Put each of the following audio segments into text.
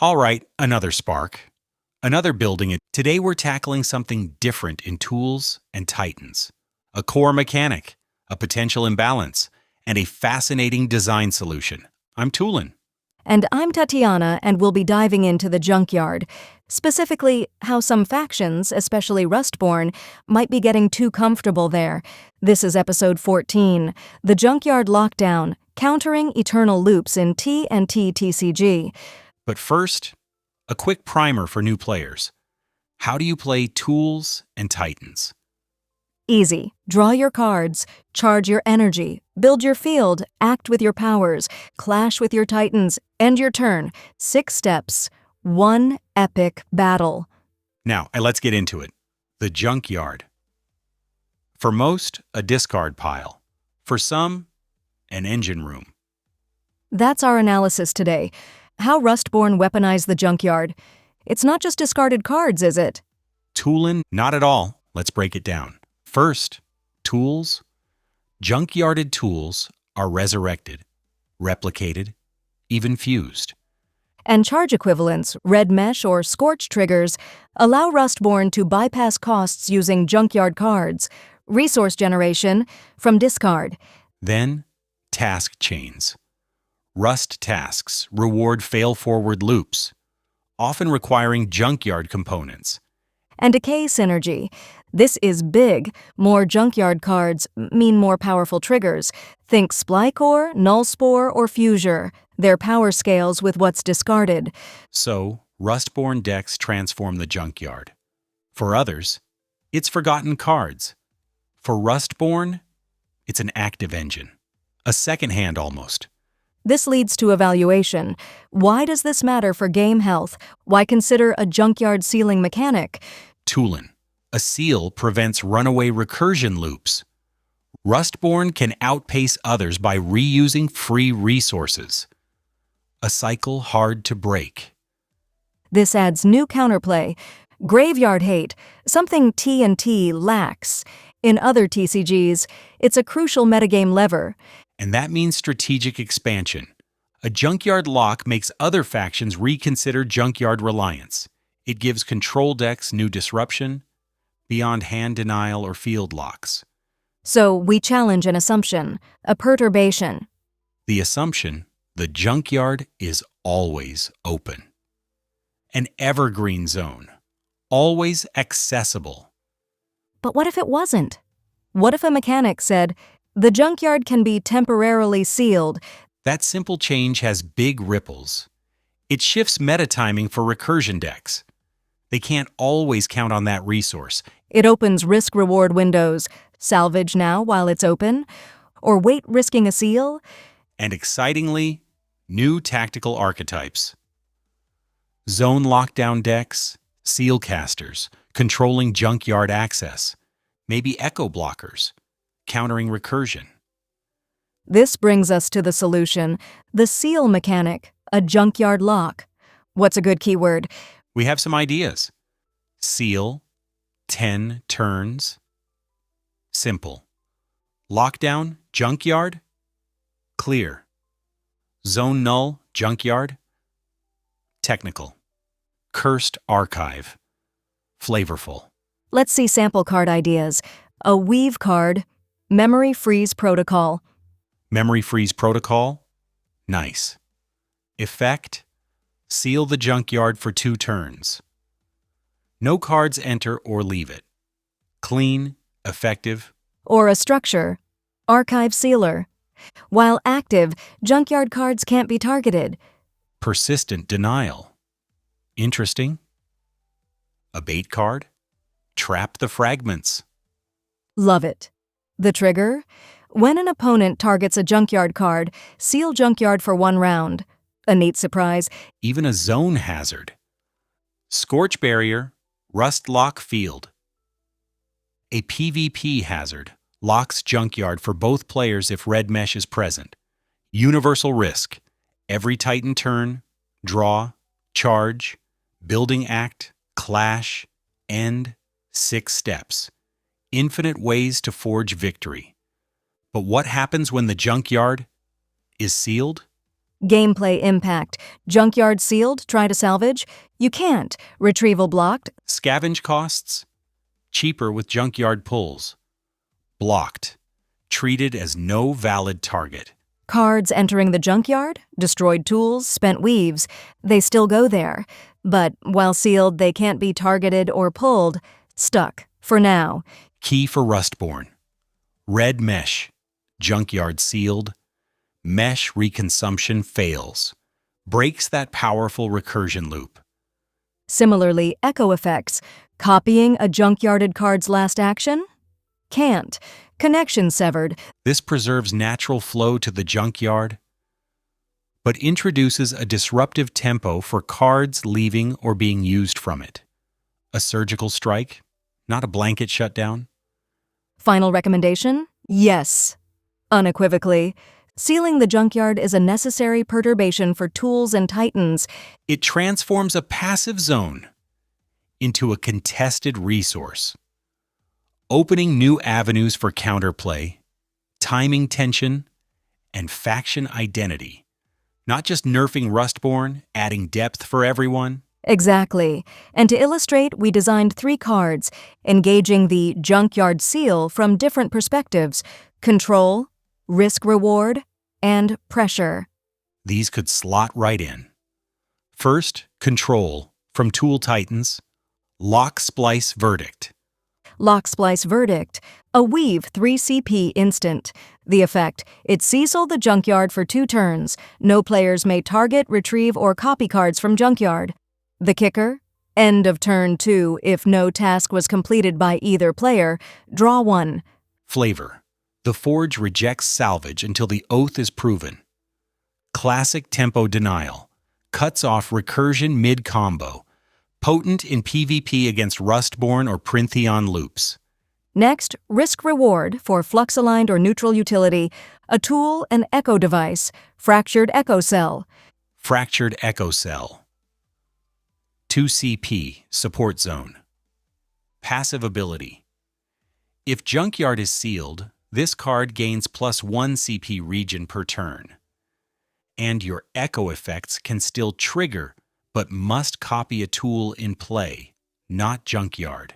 All right, another spark. Another building. Today we're tackling something different in tools and titans. A core mechanic, a potential imbalance, and a fascinating design solution. I'm Tulin. And I'm Tatiana, and we'll be diving into the Junkyard. Specifically, how some factions, especially Rustborn, might be getting too comfortable there. This is episode 14, The Junkyard Lockdown, Countering Eternal Loops in T&T TCG. But first, a quick primer for new players. How do you play tools and titans? Easy. Draw your cards, charge your energy, build your field, act with your powers, clash with your titans, end your turn. 6 steps. One epic battle. Now, let's get into it. The Junkyard. For most, a discard pile. For some, an engine room. That's our analysis today. How Rustborn weaponized the Junkyard. It's not just discarded cards, is it? Tulin, not at all. Let's break it down. First, tools. Junkyarded tools are resurrected, replicated, even fused. And charge equivalents, red mesh or scorch triggers, allow Rustborn to bypass costs using Junkyard cards. Resource generation from discard. Then, task chains. Rust tasks reward fail-forward loops, often requiring Junkyard components. And decay synergy. This is big. More Junkyard cards mean more powerful triggers. Think Splycore, Nullspore, or Fusure. Their power scales with what's discarded. So, Rustborn decks transform the Junkyard. For others, it's forgotten cards. For Rustborn, it's an active engine. A second hand almost. This leads to evaluation. Why does this matter for game health? Why consider a Junkyard sealing mechanic? Tulin. A seal prevents runaway recursion loops. Rustborn can outpace others by reusing free resources. A cycle hard to break. This adds new counterplay. Graveyard hate, something T&T lacks. In other TCGs, it's a crucial metagame lever. And that means strategic expansion. A Junkyard lock makes other factions reconsider Junkyard reliance. It gives control decks new disruption, beyond hand denial or field locks. So we challenge an assumption, a perturbation. The assumption, the Junkyard is always open. An evergreen zone, always accessible. But what if it wasn't? What if a mechanic said, the Junkyard can be temporarily sealed? That simple change has big ripples. It shifts meta timing for recursion decks. They can't always count on that resource. It opens risk-reward windows. Salvage now while it's open? Or wait risking a seal? And excitingly, new tactical archetypes. Zone lockdown decks, seal casters, controlling Junkyard access, maybe echo blockers, countering recursion. This brings us to the solution, the seal mechanic, a Junkyard lock. What's a good keyword? We have some ideas. Seal, 10 turns. Simple. Lockdown, Junkyard. Clear. Zone null, Junkyard. Technical. Cursed archive. Flavorful. Let's see sample card ideas. A weave card, memory freeze protocol. Memory freeze protocol. Nice. Effect. Seal the Junkyard for 2 turns. No cards enter or leave it. Clean, effective. Or a structure, archive sealer. While active, Junkyard cards can't be targeted. Persistent denial. Interesting. A bait card. Trap the fragments. Love it. The trigger? When an opponent targets a Junkyard card, seal Junkyard for 1 round. A neat surprise. Even a zone hazard. Scorch barrier, rust lock field. A PvP hazard locks Junkyard for both players if red mesh is present. Universal risk. Every Titan turn, draw, charge, building act, clash, end, 6 steps. Infinite ways to forge victory. But what happens when the Junkyard is sealed? Gameplay impact. Junkyard sealed, try to salvage? You can't. Retrieval blocked? Scavenge costs? Cheaper with junkyard pulls. Blocked. Treated as no valid target. Cards entering the junkyard? Destroyed tools, spent weaves. They still go there. But while sealed, they can't be targeted or pulled. Stuck. For now. Key for Rustborn. Red mesh. Junkyard sealed. Mesh reconsumption fails. Breaks that powerful recursion loop. Similarly, echo effects. Copying a junkyarded card's last action? Can't. Connection severed. This preserves natural flow to the junkyard, but introduces a disruptive tempo for cards leaving or being used from it. A surgical strike, not a blanket shutdown. Final recommendation? Yes. Unequivocally. Sealing the junkyard is a necessary perturbation for tools and titans. It transforms a passive zone into a contested resource, opening new avenues for counterplay, timing tension, and faction identity. Not just nerfing Rustborn, adding depth for everyone. Exactly. And to illustrate, we designed 3 cards, engaging the Junkyard Seal from different perspectives: control, risk-reward, and pressure. These could slot right in. First, control from Tool Titans, Locksplice Verdict. Locksplice Verdict, a weave 3 CP instant. The effect, it cecil the junkyard for 2 turns. No players may target, retrieve, or copy cards from junkyard. The kicker, end of turn 2 if no task was completed by either player. Draw 1. Flavor. The Forge rejects salvage until the oath is proven. Classic tempo denial. Cuts off recursion mid-combo. Potent in PvP against Rustborn or Printheon loops. Next, risk-reward for flux-aligned or neutral utility, a tool and echo device, fractured Echocell. Fractured Echocell. 2 CP, support zone. Passive ability. If Junkyard is sealed, this card gains +1 CP region per turn. And your echo effects can still trigger, but must copy a tool in play, not Junkyard.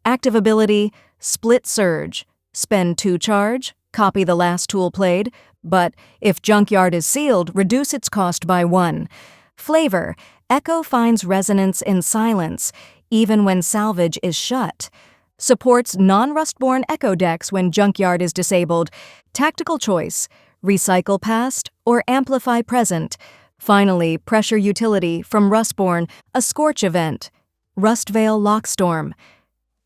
Active ability, split surge. Spend 2 charge, copy the last tool played, but if Junkyard is sealed, reduce its cost by 1. Flavor, echo finds resonance in silence, even when salvage is shut. Supports non-Rustborn echo decks when Junkyard is disabled. Tactical choice, recycle past or amplify present. Finally, pressure utility from Rustborn, a Scorch event. Rustveil Lockstorm.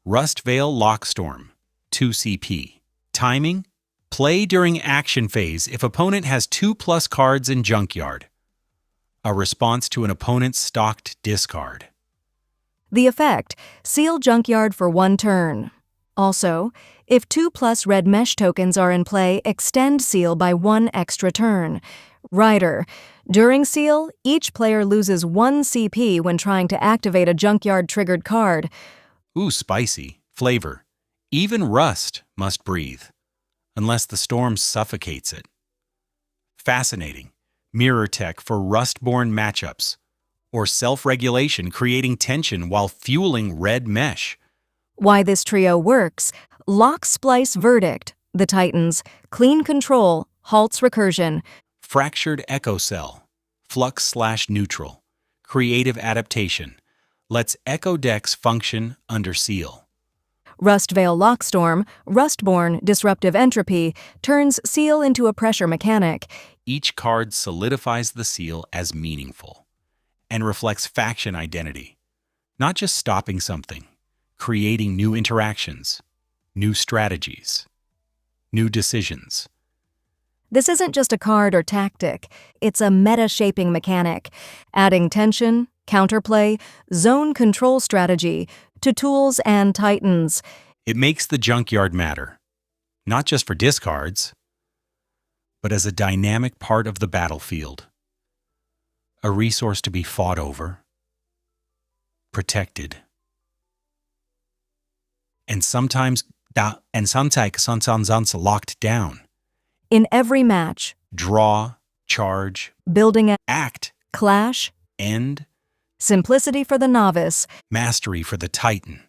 Rustveil Lockstorm, 2 CP. Timing, play during action phase if opponent has 2+ cards in Junkyard. A response to an opponent's stocked discard. The effect, seal Junkyard for 1 turn. Also, if 2+ red mesh tokens are in play, extend seal by 1 extra turn. Rider, during seal, each player loses 1 CP when trying to activate a Junkyard-triggered card. Ooh, spicy. Flavor. Even Rust must breathe, unless the storm suffocates it. Fascinating. Mirror tech for Rustborn matchups, or self-regulation creating tension while fueling red mesh. Why this trio works: Locksplice Verdict, the Titans, clean control, halts recursion. Fractured Echocell, flux/neutral, creative adaptation, lets echo decks function under seal. Rustveil Lockstorm, Rustborn, disruptive entropy, turns seal into a pressure mechanic. Each card solidifies the seal as meaningful and reflects faction identity, not just stopping something, creating new interactions, new strategies, new decisions. This isn't just a card or tactic, it's a meta-shaping mechanic, adding tension, counterplay, zone control strategy to tools and titans. It makes the Junkyard matter, not just for discards, but as a dynamic part of the battlefield. A resource to be fought over, protected, and sometimes locked down. In every match, Draw, charge, building a act, clash, end, simplicity for the novice, mastery for the titan.